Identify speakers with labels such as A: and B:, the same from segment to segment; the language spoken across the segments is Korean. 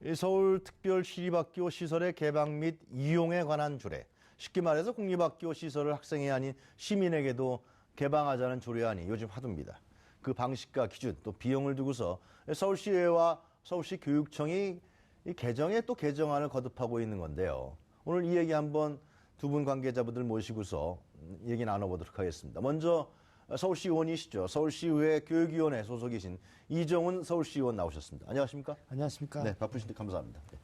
A: 이 서울특별시립학교 시설의 개방 및 이용에 관한 조례, 쉽게 말해서 공립학교 시설을 학생이 아닌 시민에게도 개방하자는 조례안이 요즘 화두입니다. 그 방식과 기준 또 비용을 두고서 서울시의회와 서울시 교육청이 이 개정에 또 개정안을 거듭하고 있는 건데요. 오늘 이 얘기 한번 두 분 관계자분들 모시고서 얘기 나눠보도록 하겠습니다. 먼저 서울시 의원이시죠. 서울시의회 교육위원회 소속이신 이정훈 서울시의원 나오셨습니다. 안녕하십니까?
B: 안녕하십니까?
A: 네, 바쁘신데 감사합니다. 네.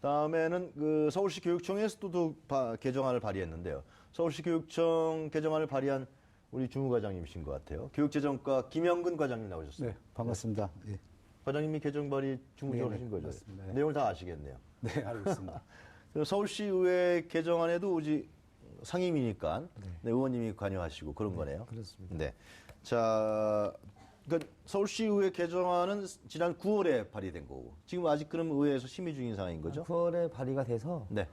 A: 다음에는 그 서울시 교육청에서 또 개정안을 발의했는데요. 서울시 교육청 개정안을 발의한 우리 주무과장님이신 것 같아요. 교육재정과 김영근 과장님 나오셨어요.
B: 네, 반갑습니다. 네.
A: 과장님이 개정 발의 주무적으로
B: 네,
A: 하신 거죠?
B: 맞습니다. 네.
A: 내용을 다 아시겠네요.
B: 네, 알고 있습니다.
A: 서울시의회 개정안에도 오직 상임이니까 네, 의원님이 관여하시고 그런 거네요.
B: 그렇습니다.
A: 네. 자, 그러니까 서울시의회 개정안은 지난 9월에 발의된 거고 지금 아직 그럼 의회에서 심의 중인 상황인 거죠?
C: 9월에 발의가 돼서
A: 네.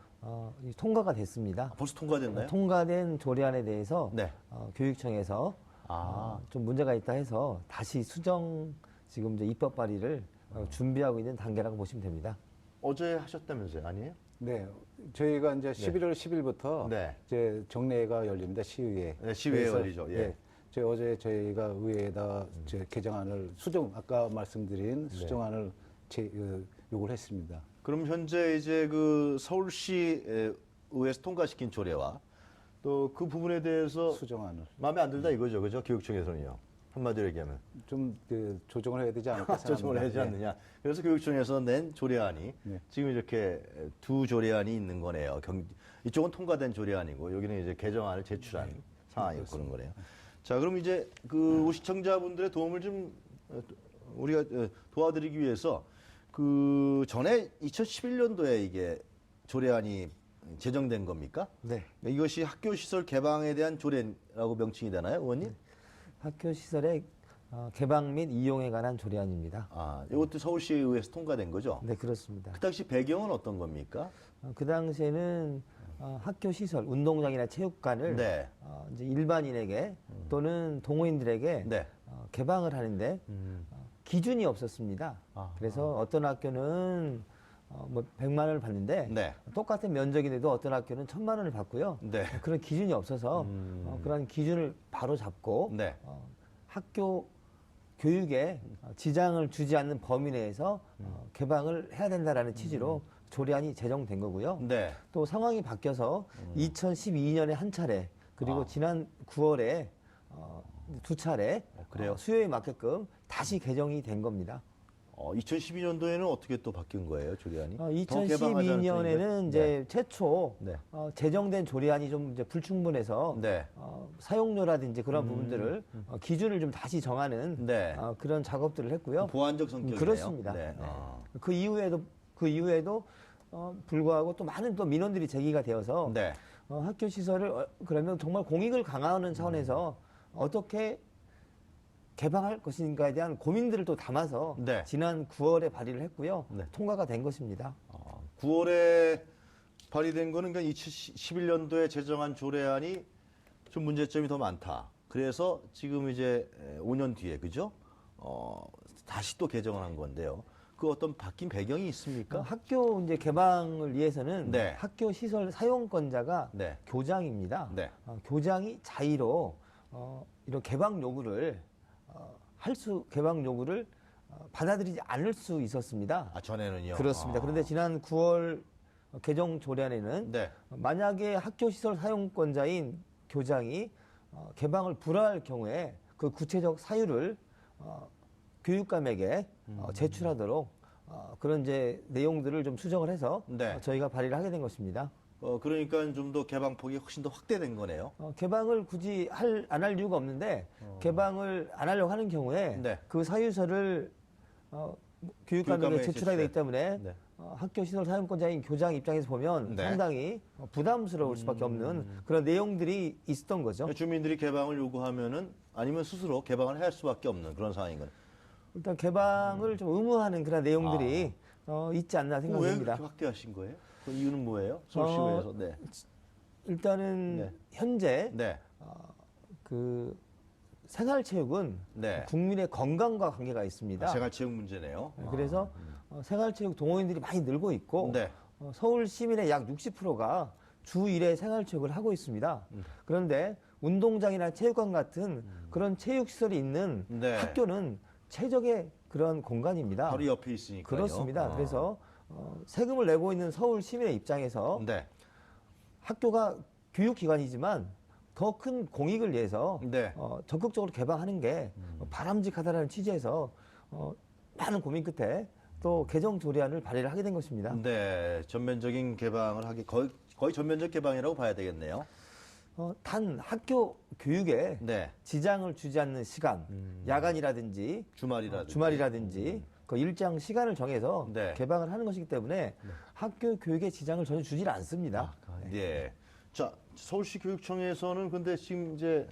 C: 통과가 됐습니다.
A: 벌써 통과됐나요?
C: 통과된 조례안에 대해서
A: 네.
C: 교육청에서 좀 문제가 있다 해서 다시 수정 지금 이제 입법 발의를 준비하고 있는 단계라고 보시면 됩니다.
A: 어제 하셨다면서요? 아니에요?
B: 네, 저희가 이제 11월 10일부터
A: 네.
B: 이제 정례가 열립니다. 시의회.
A: 네, 시의회
B: 그래서,
A: 열리죠. 예.
B: 네, 어제 저희가 의회에다 이제 개정안을 아까 말씀드린 수정안을 요구를 했습니다.
A: 그럼 현재 이제 그 서울시 의회에서 통과시킨 조례와 또 그 부분에 대해서
B: 수정안을
A: 마음에 안 들다 이거죠, 그죠? 교육청에서는요. 한마디로 얘기하면
B: 좀 조정을 해야 되지 않을까 생각합니다.
A: 조정을 하지 않느냐. 그래서 교육청에서 낸 조례안이
B: 네.
A: 지금 이렇게 두 조례안이 있는 거네요. 이쪽은 통과된 조례안이고 여기는 이제 개정안을 제출한 상황이고 그런 거네요. 자, 그럼 이제 그 우리 시청자분들의 도움을 좀 우리가 도와드리기 위해서 그 전에 2011년도에 이게 조례안이 제정된 겁니까?
C: 네.
A: 이것이 학교 시설 개방에 대한 조례라고 명칭이 되나요, 의원님?
C: 학교 시설의 개방 및 이용에 관한 조례안입니다.
A: 이것도 서울시의회에서 통과된 거죠?
C: 네, 그렇습니다.
A: 그 당시 배경은 어떤 겁니까?
C: 그 당시에는 학교 시설, 운동장이나 체육관을
A: 네.
C: 이제 일반인에게 또는 동호인들에게
A: 네.
C: 개방을 하는데 기준이 없었습니다. 그래서 어떤 학교는 뭐 100만 원을 받는데
A: 네.
C: 똑같은 면적인데도 어떤 학교는 1000만 원을 받고요.
A: 네.
C: 그런 기준이 없어서 그런 기준을 바로 잡고
A: 네.
C: 학교 교육에 지장을 주지 않는 범위 내에서 개방을 해야 된다라는 취지로 조례안이 제정된 거고요.
A: 네.
C: 또 상황이 바뀌어서 2012년에 한 차례 그리고 지난 9월에 두 차례
A: 그래요?
C: 수요에 맞게끔 다시 개정이 된 겁니다.
A: 2012년도에는 어떻게 또 바뀐 거예요, 조례안이? 더 개방하자는
C: 2012년에는 이제 최초
A: 네.
C: 제정된 조례안이 좀 이제 불충분해서
A: 네.
C: 사용료라든지 그런 부분들을 기준을 좀 다시 정하는
A: 네.
C: 그런 작업들을 했고요.
A: 보완적 성격이네요.
C: 그렇습니다.
A: 네.
C: 네. 그 이후에도 불구하고 또 많은 또 민원들이 제기가 되어서
A: 네.
C: 학교 시설을 그러면 정말 공익을 강화하는 차원에서 어떻게 개방할 것인가에 대한 고민들을 또 담아서
A: 네.
C: 지난 9월에 발의를 했고요.
A: 네.
C: 통과가 된 것입니다.
A: 9월에 발의된 거는 그러니까 2011년도에 제정한 조례안이 좀 문제점이 더 많다. 그래서 지금 이제 5년 뒤에, 그죠? 다시 또 개정을 한 건데요. 그 어떤 바뀐 배경이 있습니까?
C: 학교 이제 개방을 위해서는
A: 네.
C: 학교 시설 사용권자가
A: 네.
C: 교장입니다.
A: 네.
C: 교장이 자의로 이런 개방 요구를 개방 요구를 받아들이지 않을 수 있었습니다.
A: 전에는요.
C: 그렇습니다. 그런데 지난 9월 개정 조례안에는
A: 네.
C: 만약에 학교 시설 사용권자인 교장이 개방을 불허할 경우에 그 구체적 사유를 교육감에게 제출하도록 그런 이제 내용들을 좀 수정을 해서
A: 네.
C: 저희가 발의를 하게 된 것입니다.
A: 그러니까 좀 더 개방폭이 훨씬 더 확대된 거네요.
C: 개방을 굳이 안 할 이유가 없는데 개방을 안 하려고 하는 경우에
A: 네.
C: 그 사유서를 교육감에게 제출하게 되기 때문에
A: 네.
C: 학교 시설 사용권자인 교장 입장에서 보면
A: 네.
C: 상당히 부담스러울 수밖에 없는 그런 내용들이 있었던 거죠.
A: 주민들이 개방을 요구하면은 아니면 스스로 개방을 할 수밖에 없는 그런 상황인 거예요.
C: 일단 개방을 좀 의무화하는 그런 내용들이 있지 않나
A: 왜
C: 생각됩니다.
A: 그렇게 확대하신 거예요? 그 이유는 뭐예요? 서울시의회에서. 네.
C: 일단은
A: 네.
C: 현재
A: 네.
C: 그 생활체육은
A: 네.
C: 국민의 건강과 관계가 있습니다.
A: 생활체육 문제네요.
C: 그래서 생활체육 동호인들이 많이 늘고 있고
A: 네.
C: 서울 시민의 약 60%가 주 1회 생활체육을 하고 있습니다. 그런데 운동장이나 체육관 같은 그런 체육시설이 있는
A: 네.
C: 학교는 최적의 그런 공간입니다.
A: 바로 옆에 있으니까요.
C: 그렇습니다. 그래서 세금을 내고 있는 서울 시민의 입장에서
A: 네.
C: 학교가 교육기관이지만 더 큰 공익을 위해서
A: 네.
C: 적극적으로 개방하는 게 바람직하다는 취지에서 많은 고민 끝에 또 개정 조례안을 발의를 하게 된 것입니다.
A: 네. 전면적인 개방을 하기 거의 전면적 개방이라고 봐야 되겠네요.
C: 단 학교 교육에
A: 네.
C: 지장을 주지 않는 시간, 야간이라든지
A: 주말이라든지.
C: 그 일정 시간을 정해서
A: 네.
C: 개방을 하는 것이기 때문에 학교 교육에 지장을 전혀 주질 않습니다.
A: 예. 자, 서울시 교육청에서는 근데 지금 이제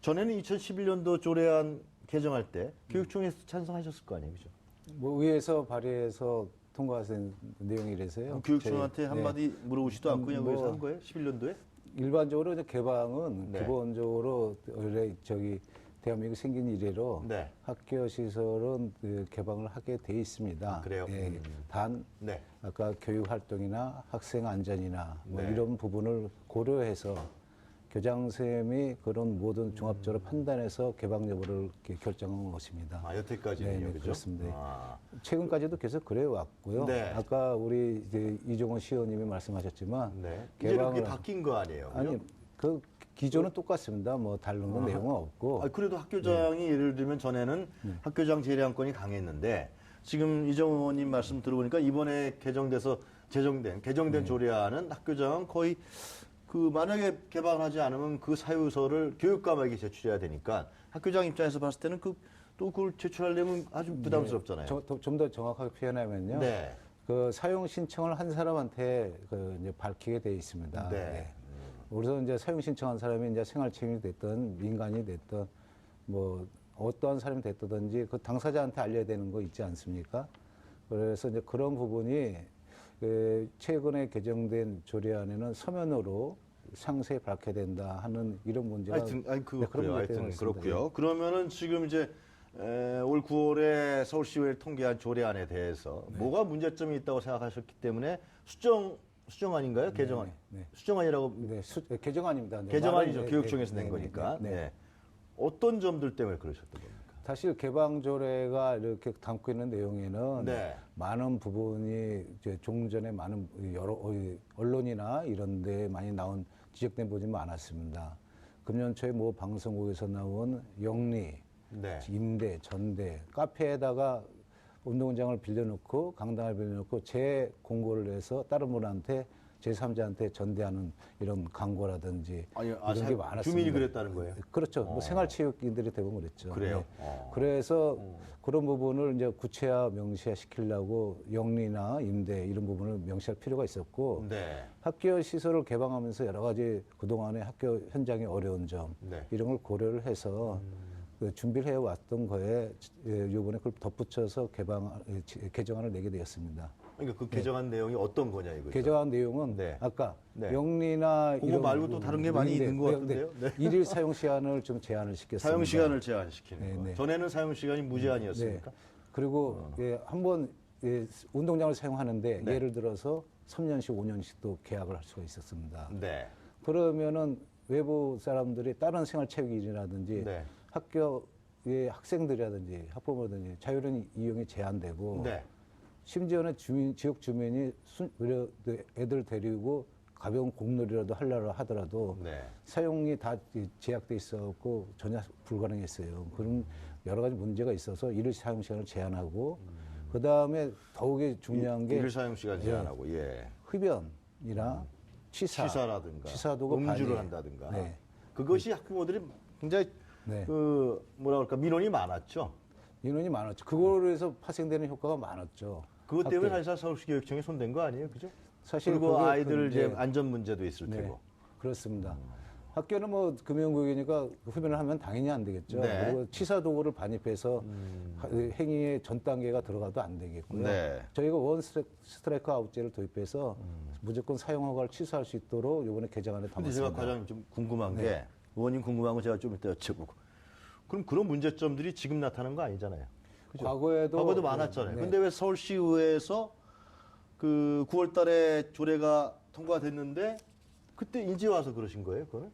A: 전에는 2011년도 조례안 개정할 때 교육청에서 찬성하셨을 거 아니에요, 그죠?
B: 뭐 의회에서 발의해서 통과된 내용이라서요.
A: 교육청한테
B: 저희-
A: 한마디 물어보지도 않고 그냥
B: 뭐-
A: 의회에서 한 거예요? 11년도에?
B: 일반적으로 이제 개방은
A: 네.
B: 기본적으로 원래 대한민국 생긴 이래로
A: 네.
B: 학교 시설은 개방을 하게 돼 있습니다.
A: 아, 그래요?
B: 예, 단
A: 네.
B: 아까 교육 활동이나 학생 안전이나 뭐
A: 네.
B: 이런 부분을 고려해서 교장 선생님이 그런 모든 종합적으로 판단해서 개방 여부를 이렇게 결정한 것입니다.
A: 아, 여태까지는요,
B: 네,
A: 그죠?
B: 그렇습니다.
A: 아,
B: 최근까지도 계속 그래 왔고요.
A: 네.
B: 아까 우리 이제 이종원 시의원님이 말씀하셨지만
A: 네. 이제는 그게
B: 개방을
A: 바뀐 거 아니에요? 그죠?
B: 아니 그 기존은 똑같습니다. 뭐 다른 건 내용은 없고
A: 아, 그래도 학교장이
B: 네.
A: 예를 들면 전에는 학교장 재량권이 강했는데 지금 이정원 의원님 말씀 들어보니까 이번에 개정된 조례안은 학교장은 거의 만약에 개방하지 않으면 그 사유서를 교육감에게 제출해야 되니까 학교장 입장에서 봤을 때는 그걸 제출하려면 아주 부담스럽잖아요.
B: 좀 더 정확하게 표현하면요.
A: 네.
B: 그 사용 신청을 한 사람한테 이제 밝히게 돼 있습니다.
A: 네.
B: 우선 이제 사용 신청한 사람이 이제 생활체육이 됐든 민간이 됐든 뭐 어떠한 사람이 됐든지 그 당사자한테 알려야 되는 거 있지 않습니까? 그래서 이제 그런 부분이 최근에 개정된 조례안에는 서면으로 상세히 밝혀야 된다 하는 이런 문제가
A: 하여튼
B: 그런
A: 그렇고요.
B: 문제가
A: 하여튼
B: 있습니다.
A: 그렇고요. 그러면은 지금 이제 올 9월에 서울시의회를 통계한 조례안에 대해서 뭐가 문제점이 있다고 생각하셨기 때문에 수정 아닌가요? 개정안.
B: 네.
A: 수정안이라고
B: 개정안입니다. 네,
A: 개정안이죠.
B: 말은-
A: 교육청에서
B: 네,
A: 낸
B: 네,
A: 거니까.
B: 네,
A: 네.
B: 네.
A: 어떤 점들 때문에 그러셨던 겁니까?
B: 사실 개방 조례가 이렇게 담고 있는 내용에는
A: 네.
B: 많은 부분이 이제 종전에 많은 여러 언론이나 이런 데 많이 나온 지적된 부분이 많았습니다. 금년 초에 뭐 방송국에서 나온 영리,
A: 네.
B: 임대, 전대, 카페에다가 운동장을 빌려놓고 강당을 빌려놓고 재 공고를 해서 다른 분한테 제3자한테 전대하는 이런 광고라든지
A: 아니,
B: 이런 게 많았습니다.
A: 주민이 그랬다는 거예요?
B: 그렇죠. 뭐 생활체육인들이 대부분 그랬죠.
A: 그래요?
B: 그래서 그런 부분을 이제 구체화 명시화 시키려고 영리나 임대 이런 부분을 명시할 필요가 있었고
A: 네.
B: 학교 시설을 개방하면서 여러 가지 그동안의 학교 현장의 어려운 점
A: 네.
B: 이런 걸 고려를 해서 그 준비를 해왔던 거에 이번에 그걸 덧붙여서 개정안을 내게 되었습니다.
A: 그러니까 그 개정안 내용이 어떤 거냐 이거죠.
B: 개정안 내용은
A: 네.
B: 아까
A: 네.
B: 영리나
A: 그거 말고 또 다른 게 많이 있는 것 같은데요? 네.
B: 일일 사용 시간을 좀 제한을 시켰습니다.
A: 사용 시간을 제한시키는
B: 네,
A: 거.
B: 네.
A: 전에는 사용 시간이 무제한이었습니까?
B: 그리고 한번 운동장을 사용하는데
A: 네.
B: 예를 들어서 3년씩 5년씩도 계약을 할 수가 있었습니다.
A: 네.
B: 그러면은 외부 사람들이 다른 생활체육이라든지
A: 네.
B: 학교의 학생들이라든지 학부모든지 자유로운 이용이 제한되고
A: 네.
B: 심지어는 지역 주민이 애들 데리고 가벼운 공놀이라도 하려고 하더라도
A: 네.
B: 사용이 다 제약돼 있어갖고 전혀 불가능했어요. 그런 여러 가지 문제가 있어서 일일 사용 시간을 제한하고 그 다음에 더욱이 중요한 게
A: 일일 사용 시간 제한하고 예.
B: 흡연이나
A: 취사라든가
B: 취사도가
A: 음주를
B: 반이에요.
A: 한다든가
B: 네.
A: 그것이 학부모들이 굉장히
B: 네.
A: 뭐라 그럴까 민원이 많았죠.
B: 인원이 많았죠. 그거로 해서 파생되는 효과가 많았죠.
A: 그것 때문에
B: 학교에.
A: 사실 서울시 교육청이 손댄 거 아니에요, 그죠?
B: 사실
A: 그리고
B: 그게
A: 아이들 이제
B: 네.
A: 안전 문제도 있을
B: 네,
A: 테고.
B: 그렇습니다. 학교는 뭐 금연구역이니까 흡연을 하면 당연히 안 되겠죠.
A: 네.
B: 그리고 치사도구를 반입해서 행위의 전 단계가 들어가도 안 되겠고요.
A: 네.
B: 저희가 원 스트라이크 아웃제를 도입해서 무조건 사용 허가를 취소할 수 있도록 이번에 개정안에
A: 근데 제가
B: 담았습니다.
A: 가장 좀 궁금한
B: 네.
A: 게 의원님 궁금한 거 제가 좀 이따 여쭤보고. 그럼 그런 문제점들이 지금 나타난 거 아니잖아요.
B: 과거에도
A: 많았잖아요.
B: 네.
A: 근데 왜 서울시의회에서 그 9월 달에 조례가 통과됐는데 그때 이제 와서 그러신 거예요, 그거는?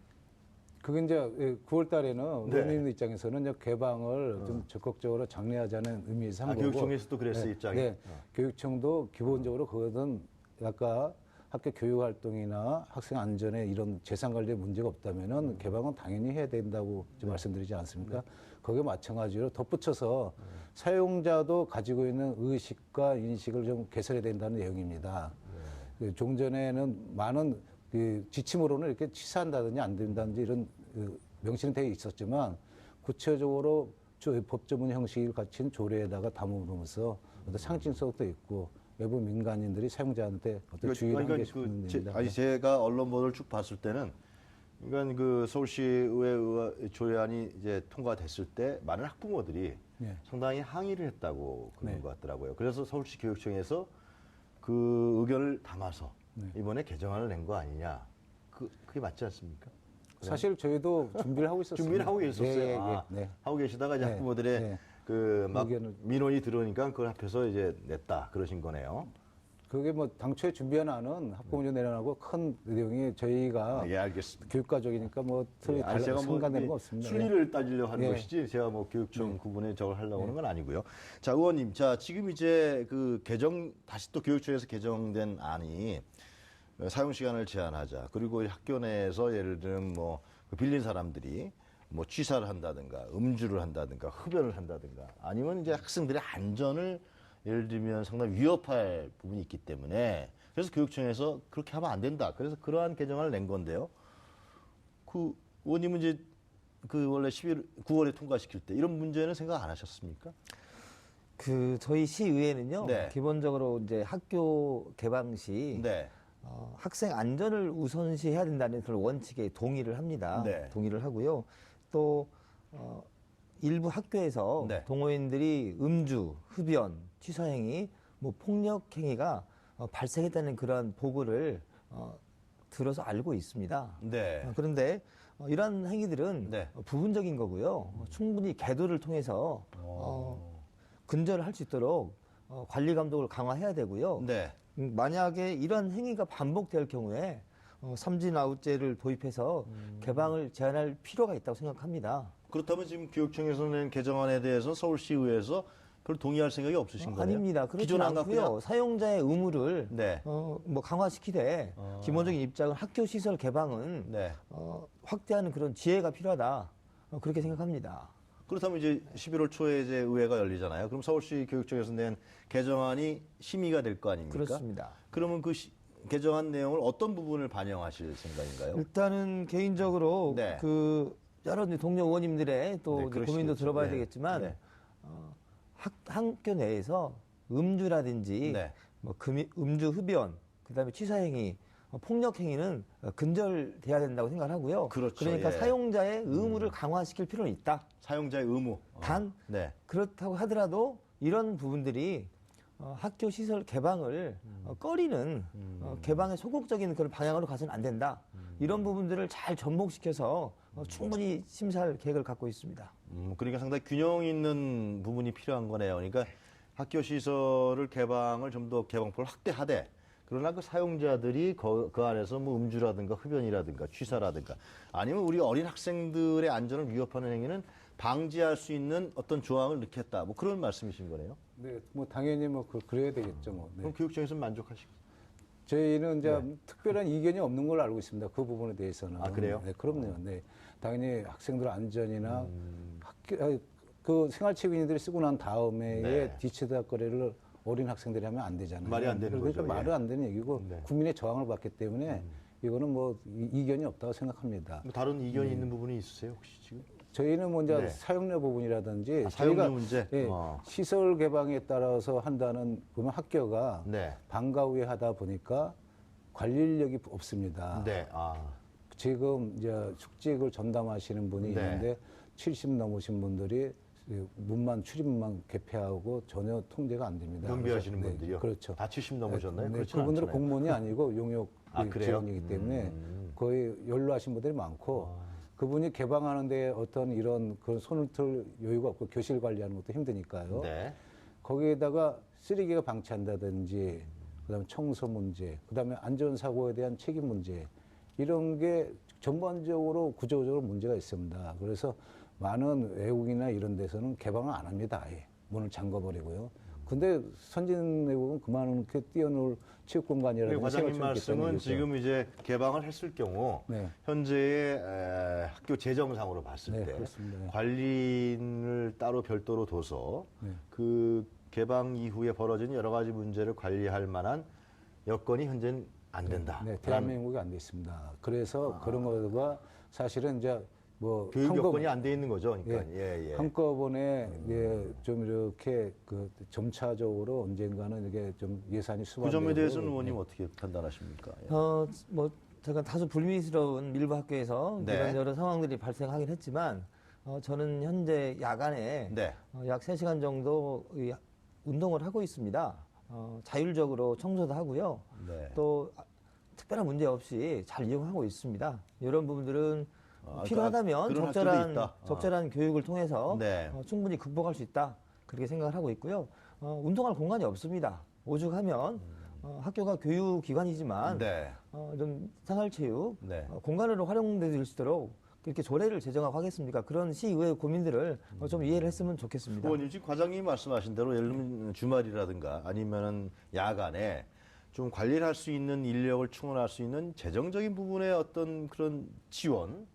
B: 그게 이제 9월 달에는
A: 네.
B: 의원님 입장에서는 이제 개방을 좀 적극적으로 장려하자는 의미에서 한 거고.
A: 교육청에서도 그랬어요,
B: 네,
A: 입장이.
B: 네. 교육청도 기본적으로 그거는 아까 학교 교육 활동이나 학생 안전에 이런 재산 관리에 문제가 없다면은 개방은 당연히 해야 된다고
A: 네.
B: 좀 말씀드리지 않습니까? 거기에 마찬가지로 덧붙여서 사용자도 가지고 있는 의식과 인식을 좀 개선해야 된다는 내용입니다. 그 종전에는 많은 그 지침으로는 이렇게 취사한다든지 안 된다든지 이런 명시는 되어 있었지만 구체적으로 법조문 형식을 갖춘 조례에다가 담음으로써 어떤 상징성도 있고 외부 민간인들이 사용자한테 어떤 주의를 하게 싶은 겁니다.
A: 아니 제가 언론 보도를 쭉 봤을 때는 그러니까 그 서울시의회 조례안이 이제 통과됐을 때 많은 학부모들이
B: 네.
A: 상당히 항의를 했다고 그런
B: 네.
A: 것 같더라고요. 그래서 서울시 교육청에서 그 의견을 담아서
B: 네.
A: 이번에 개정안을 낸 거 아니냐. 그게 맞지 않습니까?
B: 사실 저희도 준비를 하고 있었습니다.
A: 준비를 하고 계셨어요.
B: 예, 예,
A: 아,
B: 네.
A: 하고 계시다가 이제
B: 네,
A: 학부모들의
B: 네.
A: 그 막
B: 의견을-
A: 민원이 들어오니까 그걸 합해서 이제 냈다 그러신 거네요.
B: 그게 뭐 당초에 준비한 안은 학부모님 내려나고 큰 내용이 저희가
A: 예, 알겠습니다.
B: 교육가족이니까 뭐 틀이
A: 예, 아니, 제가 뭐
B: 상관되는
A: 이게
B: 거 없습니다.
A: 순리를 따지려 하는
B: 예.
A: 것이지 제가 뭐 교육청 구분에 저걸 하려고 하는 건 아니고요. 자, 의원님, 자 지금 이제 그 다시 또 교육청에서 개정된 안이 사용 시간을 제한하자. 그리고 이 학교 내에서 예를 들면 뭐 그 빌린 사람들이 뭐 취사를 한다든가 음주를 한다든가 흡연을 한다든가 아니면 이제 학생들의 안전을 예를 들면 상당히 위협할 부분이 있기 때문에 그래서 교육청에서 그렇게 하면 안 된다. 그래서 그러한 개정안을 낸 건데요. 그 의원님은 이제 그 원래 9월에 통과시킬 때 이런 문제는 생각 안 하셨습니까?
C: 그 저희 시의회는요.
A: 네.
C: 기본적으로 이제 학교 개방 시
A: 네.
C: 학생 안전을 우선시해야 된다는 그런 원칙에 동의를 합니다.
A: 네.
C: 동의를 하고요. 또 일부 학교에서
A: 네.
C: 동호인들이 음주, 흡연, 취사행위, 뭐 폭력 행위가 발생했다는 그런 보고를 들어서 알고 있습니다.
A: 네.
C: 그런데 이러한 행위들은
A: 네.
C: 부분적인 거고요. 충분히 계도를 통해서 근절을 할 수 있도록 관리 감독을 강화해야 되고요.
A: 네.
C: 만약에 이런 행위가 반복될 경우에 삼진 아웃제를 도입해서 개방을 제한할 필요가 있다고 생각합니다.
A: 그렇다면 지금 교육청에서 낸 개정안에 대해서 서울시의회에서 별로 동의할 생각이 없으신 거예요?
C: 아닙니다. 그렇지
A: 기존 안
C: 않고요.
A: 갖고요?
C: 사용자의 의무를
A: 네.
C: 뭐 강화시키되 기본적인 입장은 학교 시설 개방은
A: 네.
C: 확대하는 그런 지혜가 필요하다. 그렇게 생각합니다.
A: 그렇다면 이제 11월 초에 이제 의회가 열리잖아요. 그럼 서울시 교육청에서 낸 개정안이 심의가 될 거 아닙니까?
C: 그렇습니다.
A: 그러면 그 개정안 내용을 어떤 부분을 반영하실 생각인가요?
C: 일단은 개인적으로
A: 네.
C: 그 여러 동료 의원님들의 또
A: 네,
C: 이제
A: 그러시겠죠.
C: 고민도 들어봐야
A: 네.
C: 되겠지만
A: 네.
C: 학교 내에서 음주라든지
A: 네.
C: 뭐 음주 흡연, 그다음에 취사행위, 폭력행위는 근절돼야 된다고 생각을 하고요.
A: 그렇죠.
C: 러니까
A: 예.
C: 사용자의 의무를 강화시킬 필요는 있다.
A: 사용자의 의무.
C: 단
A: 네.
C: 그렇다고 하더라도 이런 부분들이 학교 시설 개방을 꺼리는 개방의 소극적인 그런 방향으로 가서는 안 된다. 이런 부분들을 잘 접목시켜서 충분히 심사할 계획을 갖고 있습니다.
A: 그러니까 상당히 균형 있는 부분이 필요한 거네요. 그러니까 학교 시설을 개방을 좀 더 개방폭을 확대하되 그러나 그 사용자들이 그 안에서 뭐 음주라든가 흡연이라든가 취사라든가 아니면 우리 어린 학생들의 안전을 위협하는 행위는 방지할 수 있는 어떤 조항을 넣겠다. 뭐 그런 말씀이신 거네요.
B: 네, 뭐 당연히 뭐 그래야 되겠죠. 뭐. 네.
A: 그럼 교육청에서는 만족하시고
B: 저희는 이제 특별한 이견이 없는 걸로 알고 있습니다. 그 부분에 대해서는.
A: 아, 그래요?
B: 네, 그럼요. 네. 당연히 학생들 안전이나 그 생활체육인들이 쓰고 난 다음에
A: 네.
B: 뒤치다거리를 어린 학생들이 하면 안 되잖아요.
A: 말이 안 되는
B: 그러니까
A: 거죠, 예.
B: 말은 안 되는 얘기고
A: 네.
B: 국민의 저항을 받기 때문에 이거는 뭐 이견이 없다고 생각합니다.
A: 뭐 다른 이견이 있는 부분이 있으세요 혹시 지금?
B: 저희는 먼저
A: 네.
B: 사용료 부분이라든지
A: 사용료
B: 저희가
A: 문제?
B: 예, 시설 개방에 따라서 한다는 보면 학교가
A: 네.
B: 방과 후에 하다 보니까 관리 인력이 없습니다.
A: 네.
B: 지금 이제 숙직을 전담하시는 분이
A: 네.
B: 있는데 70 넘으신 분들이 문만 출입만 개폐하고 전혀 통제가 안 됩니다.
A: 경비하시는
B: 그래서,
A: 분들이요?
B: 그렇죠.
A: 다 70 넘으셨나요?
B: 네,
A: 그렇지는
B: 그분들은
A: 않잖아요.
B: 공무원이 아니고 용역
A: 아, 그래요?
B: 직원이기 때문에 거의 연로하신 분들이 많고 그분이 개방하는데 어떤 이런 그런 손을 틀 여유가 없고 교실 관리하는 것도 힘드니까요.
A: 네.
B: 거기에다가 쓰레기가 방치한다든지, 그다음에 청소 문제, 그다음에 안전사고에 대한 책임 문제, 이런 게 전반적으로 구조적으로 문제가 있습니다. 그래서 많은 외국이나 이런 데서는 개방을 안 합니다. 아예 문을 잠궈버리고요. 근데 선진 외국은 그만큼 뛰어놀 체육 공간이라든지
A: 과장님
B: 생활 체육이
A: 말씀은
B: 있다는
A: 지금 이제 개방을 했을 경우
B: 네.
A: 현재의 학교 재정상으로 봤을
B: 네,
A: 때
B: 그렇습니다.
A: 관리인을 따로 별도로 둬서
B: 네.
A: 그 개방 이후에 벌어진 여러 가지 문제를 관리할 만한 여건이 현재는 안 된다.
B: 네, 대한민국이 안 돼 있습니다. 그래서 그런 거가 사실은 이제 뭐
A: 교육 여건이 안 돼 있는 거죠. 그러니까
B: 예, 한꺼번에 좀 이렇게 그 점차적으로 언젠가는 이게 좀 예산이
A: 그
B: 수반되고
A: 점에 대해서는 의원님 어떻게 판단하십니까? 예.
C: 뭐 제가 다소 불미스러운 일부 학교에서
A: 네.
C: 이런 여러 상황들이 발생하긴 했지만 저는 현재 야간에
A: 네.
C: 약 3시간 정도 이 운동을 하고 있습니다. 자율적으로 청소도 하고요.
A: 네.
C: 또 특별한 문제 없이 잘 이용하고 있습니다. 이런 부분들은 필요하다면
A: 그런 학교도
C: 적절한
A: 있다.
C: 적절한 교육을 통해서
A: 네.
C: 충분히 극복할 수 있다. 그렇게 생각을 하고 있고요. 운동할 공간이 없습니다. 오죽하면 학교가 교육기관이지만
A: 네.
C: 좀 생활체육
A: 네.
C: 공간으로 활용될 수 있도록 그렇게 조례를 제정하고 하겠습니까? 그런 시의회의 고민들을 좀 이해를 했으면 좋겠습니다.
A: 의원님 지금 과장님이 말씀하신 대로 예를 들면 주말이라든가 아니면은 야간에 좀 관리를 할 수 있는 인력을 충원할 수 있는 재정적인 부분의 어떤 그런 지원,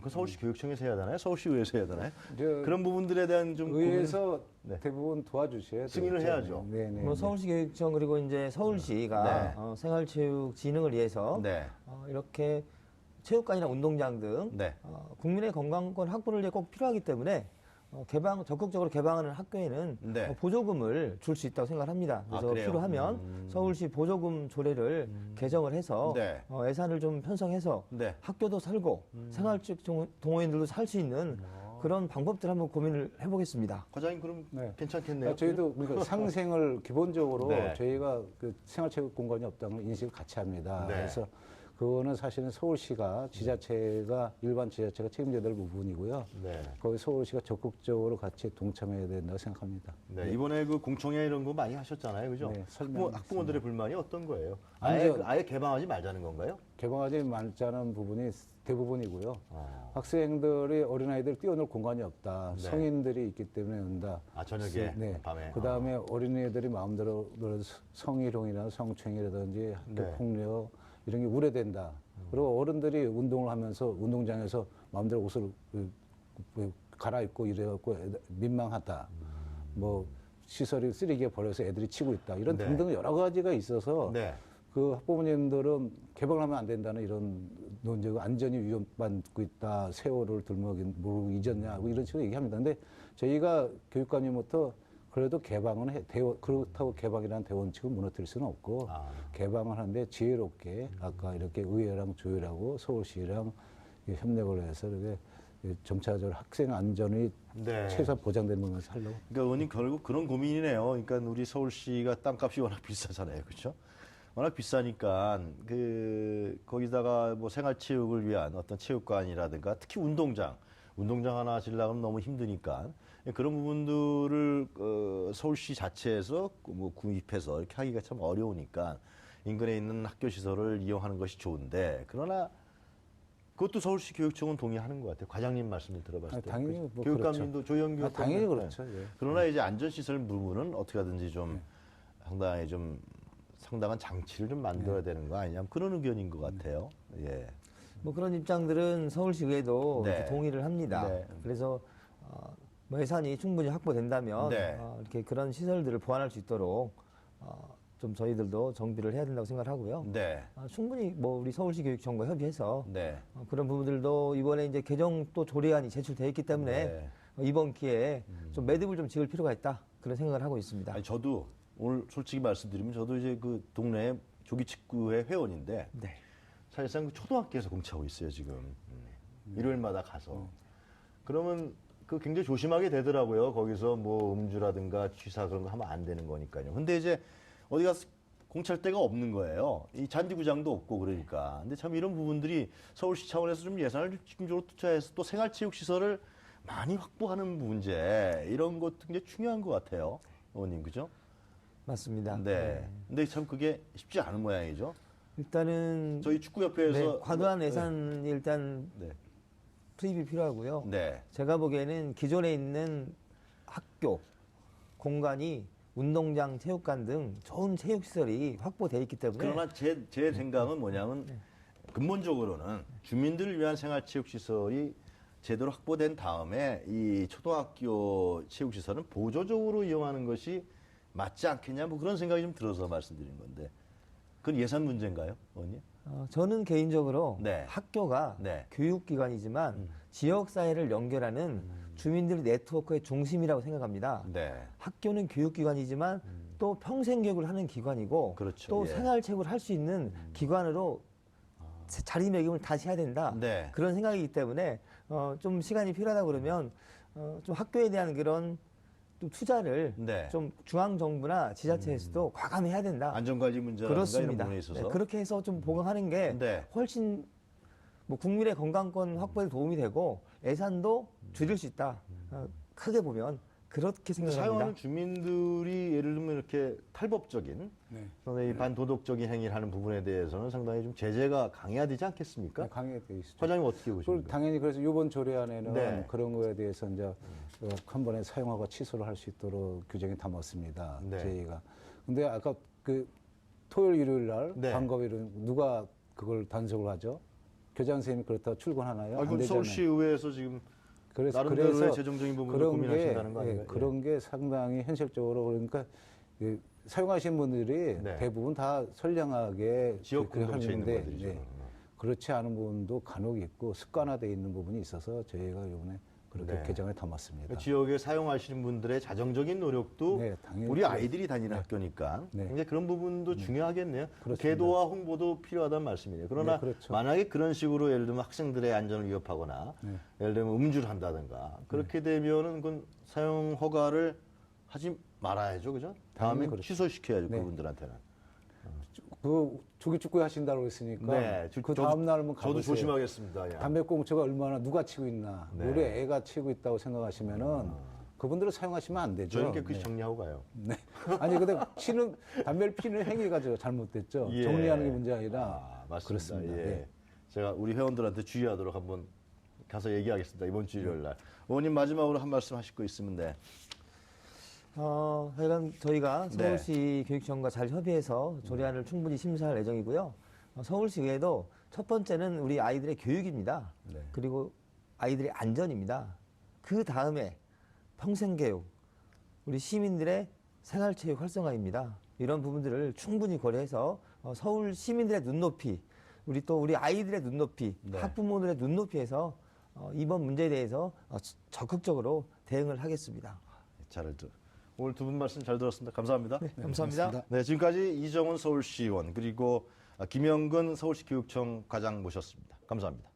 A: 그 서울시 교육청에서 해야 되나요? 서울시의회에서 해야 되나요? 그런 부분들에 대한 좀
B: 의회에서
A: 네.
B: 대부분 도와주셔야 돼요.
A: 승인을 해야죠.
B: 네네.
C: 뭐 서울시 교육청 그리고 이제 서울시가
A: 네.
C: 생활체육 진흥을 위해서
A: 네.
C: 이렇게 체육관이나 운동장 등
A: 네.
C: 국민의 건강권 확보를 위해 꼭 필요하기 때문에 적극적으로 개방하는 학교에는
A: 네.
C: 보조금을 줄 수 있다고 생각합니다. 그래서
A: 그래요?
C: 필요하면 서울시 보조금 조례를 개정을 해서
A: 네.
C: 예산을 좀 편성해서
A: 네.
C: 학교도 살고 생활체육 동호인들도 살 수 있는 그런 방법들 한번 고민을 해보겠습니다.
A: 과장님 그럼
B: 네.
A: 괜찮겠네요.
B: 저희도 그러니까 상생을 기본적으로
A: 네.
B: 저희가 그 생활체육 공간이 없다는 걸 인식을 같이 합니다.
A: 네.
B: 그래서 그거는 사실은 서울시가 지자체가 일반 지자체가 책임져야 될 부분이고요.
A: 네.
B: 거기 서울시가 적극적으로 같이 동참해야 된다고 생각합니다.
A: 네. 이번에 그 공청회 이런 거 많이 하셨잖아요, 그죠?
B: 네, 설명했습니다.
A: 학부모들의 불만이 어떤 거예요?
B: 완전-
A: 아예 개방하지 말자는 건가요?
B: 개방하지 말자는 부분이 대부분이고요.
A: 아.
B: 학생들이 어린아이들 뛰어놀 공간이 없다.
A: 네.
B: 성인들이 있기 때문에 온다.
A: 아, 저녁에,
B: 네.
A: 밤에.
B: 그 다음에 어린이들이 마음대로 성희롱이나 성추행이라든지 학교
A: 네.
B: 폭력 이런 게 우려된다. 그리고 어른들이 운동을 하면서 운동장에서 마음대로 옷을 갈아입고 이래갖고 민망하다. 뭐 시설이 쓰레기에 버려서 애들이 치고 있다. 이런
A: 네.
B: 등등 여러 가지가 있어서
A: 네.
B: 그 학부모님들은 개방하면 안 된다는 이런 논쟁, 안전이 위협받고 있다, 세월을 모르고 잊었냐, 뭐 이런 식으로 얘기합니다. 근데 저희가 교육감님부터 그래도 개방은 그렇다고 개방이라는 대원칙을 무너뜨릴 수는 없고, 개방을 하는데 지혜롭게 아까 이렇게 의회랑 조율하고 서울시랑 협력을 해서 이렇게 점차적으로 학생 안전이
A: 네.
B: 최소한 보장되는 면에서 하려고.
A: 그러니까 의원님 결국 그런 고민이네요. 그러니까 우리 서울시가 땅값이 워낙 비싸잖아요, 그렇죠? 워낙 비싸니까 거기다가 뭐 생활체육을 위한 어떤 체육관이라든가 특히 운동장 하나 하시려면 너무 힘드니까 그런 부분들을 서울시 자체에서 뭐 구입해서 이렇게 하기가 참 어려우니까 인근에 있는 학교 시설을 이용하는 것이 좋은데 그러나 그것도 서울시 교육청은 동의하는 것 같아요. 과장님 말씀을 들어봤을 때.
B: 당연히
A: 그렇죠?
B: 뭐
A: 교육감님도 조영 교육감
B: 당연히 그렇죠. 예.
A: 그러나 이제 안전시설 부분은 어떻게 하든지 좀 상당히 좀 상당한 장치를 좀 만들어야 되는 거 아니냐 그런 의견인 것 같아요. 예.
C: 뭐 그런 입장들은 서울시의회도
A: 네.
C: 동의를 합니다.
A: 네.
C: 그래서 뭐 예산이 충분히 확보된다면
A: 네.
C: 이렇게 그런 시설들을 보완할 수 있도록 좀 저희들도 정비를 해야 된다고 생각을 하고요.
A: 네.
C: 충분히 뭐 우리 서울시 교육청과 협의해서
A: 네.
C: 그런 부분들도 이번에 이제 개정 또 조례안이 제출돼 있기 때문에
A: 네.
C: 이번 기회에 좀 매듭을 좀 지을 필요가 있다 그런 생각을 하고 있습니다.
A: 아니, 저도 오늘 솔직히 말씀드리면 저도 이제 그 동네 조기축구회 회원인데
C: 네.
A: 사실상 그 초등학교에서 공차하고 있어요 지금 일요일마다 가서 그러면 그 굉장히 조심하게 되더라고요. 거기서 뭐 음주라든가 취사 그런 거 하면 안 되는 거니까요. 근데 이제 어디 가서 공찰대가 없는 거예요. 이 잔디구장도 없고 그러니까. 근데 참 이런 부분들이 서울시 차원에서 좀 예산을 좀 집중적으로 투자해서 또 생활체육시설을 많이 확보하는 문제 이런 것도 굉장히 중요한 것 같아요. 의원님 그죠?
C: 맞습니다.
A: 네. 근데 참 그게 쉽지 않은 모양이죠.
C: 일단은
A: 저희 축구협회에서
C: 네, 과도한 예산이 일단
A: 네.
C: 투입이 필요하고요.
A: 네.
C: 제가 보기에는 기존에 있는 학교 공간이 운동장, 체육관 등 좋은 체육시설이 확보되어 있기 때문에
A: 그러나 제 생각은 뭐냐면 근본적으로는 주민들을 위한 생활체육시설이 제대로 확보된 다음에 이 초등학교 체육시설은 보조적으로 이용하는 것이 맞지 않겠냐 뭐 그런 생각이 좀 들어서 말씀드린 건데 그건 예산 문제인가요, 의원님?
C: 저는 개인적으로
A: 네.
C: 학교가
A: 네.
C: 교육기관이지만 지역사회를 연결하는 주민들의 네트워크의 중심이라고 생각합니다.
A: 네.
C: 학교는 교육기관이지만 또 평생교육을 하는 기관이고
A: 그렇죠.
C: 또
A: 예.
C: 생활체육을 할 수 있는 기관으로 자리매김을 다시 해야 된다.
A: 네.
C: 그런 생각이기 때문에 좀 시간이 필요하다 그러면 좀 학교에 대한 그런 또 투자를
A: 네.
C: 좀 중앙정부나 지자체에서도 과감히 해야 된다.
A: 안전관리 문제라든가 이런
C: 그렇습니다.
A: 부분에 있어서
C: 네, 그렇게 해서 좀 보강하는 게
A: 네.
C: 훨씬 뭐 국민의 건강권 확보에 도움이 되고 예산도 줄일 수 있다. 크게 보면 그렇게 생각합니다.
A: 사용하는 주민들이 예를 들면 이렇게 탈법적인 이 반도덕적인 행위를 하는 부분에 대해서는 상당히 좀 제재가 강해야 되지 않겠습니까?
B: 네, 강하게 되어 있죠.
A: 과장님 어떻게
B: 그걸
A: 보십니까?
B: 당연히 그래서 이번 조례안에는
A: 네.
B: 그런 거에 대해서 이제 한 번에 사용하고 취소를 할 수 있도록 규정이 담았습니다.
A: 네.
B: 저희가. 근데 아까 그 토요일 일요일 날
A: 네.
B: 방법일은 누가 그걸 단속을 하죠? 교장 선생님이 그렇다고 출근하나요?
A: 아,
B: 안
A: 그럼
B: 되잖아요.
A: 서울시의회에서 지금 나름대로의 재정적인 부분을
B: 그런
A: 고민하신다는 거 아닌가요?
B: 그런 게 상당히 현실적으로 그러니까 사용하시는 분들이
A: 네.
B: 대부분 다 선량하게
A: 지역
B: 그렇게
A: 공동체에 있는
B: 하는데,
A: 분들이죠.
B: 그렇지 않은 부분도 간혹 있고 습관화되어 있는 부분이 있어서 저희가 이번에 그렇게
A: 네.
B: 개정에 담았습니다.
A: 지역에 사용하시는 분들의 자정적인 노력도
B: 네, 당연히
A: 우리
B: 그렇죠.
A: 아이들이 다니는 학교니까
B: 네.
A: 굉장히 그런 부분도 중요하겠네요.
B: 그렇습니다.
A: 계도와 홍보도 필요하다는 말씀이에요. 그러나
B: 네, 그렇죠.
A: 만약에 그런 식으로 예를 들면 학생들의 안전을 위협하거나
B: 네.
A: 예를 들면 음주를 한다든가 그렇게 되면은 그건 사용 허가를 하지 말아야죠, 그죠? 다음에
B: 그렇죠.
A: 취소시켜야죠
B: 네.
A: 그분들한테는.
B: 그 조기 축구 하신다고 했으니까
A: 네,
B: 그 다음 날 한번
A: 저도
B: 가보세요.
A: 조심하겠습니다. 야.
B: 담배꽁초가 얼마나 누가 치고 있나,
A: 네.
B: 우리 애가 치고 있다고 생각하시면은 그분들을 사용하시면 안 되죠.
A: 저는 깨끗이 정리하고 가요.
B: 네. 아니 근데 담배를 피는 행위가 잘못됐죠.
A: 예.
B: 정리하는 게 문제 아니라
A: 아, 맞습니다.
B: 그렇습니다.
A: 예.
B: 네.
A: 제가 우리 회원들한테 주의하도록 한번 가서 얘기하겠습니다. 이번 주 일요일 날. 의원님 마지막으로 한 말씀 하실 거 있으면 네.
C: 하여간 저희가
A: 네.
C: 서울시 교육청과 잘 협의해서 조례안을 충분히 심사할 예정이고요. 서울시에도 첫 번째는 우리 아이들의 교육입니다.
A: 네.
C: 그리고 아이들의 안전입니다. 그 다음에 평생교육, 우리 시민들의 생활체육 활성화입니다. 이런 부분들을 충분히 고려해서 서울 시민들의 눈높이, 우리 아이들의 눈높이,
A: 네.
C: 학부모들의 눈높이에서 이번 문제에 대해서 적극적으로 대응을 하겠습니다.
A: 오늘 두 분 말씀 잘 들었습니다. 감사합니다.
C: 네, 감사합니다.
A: 네, 지금까지 이정훈 서울시의원 그리고 김영근 서울시 교육청 과장 모셨습니다. 감사합니다.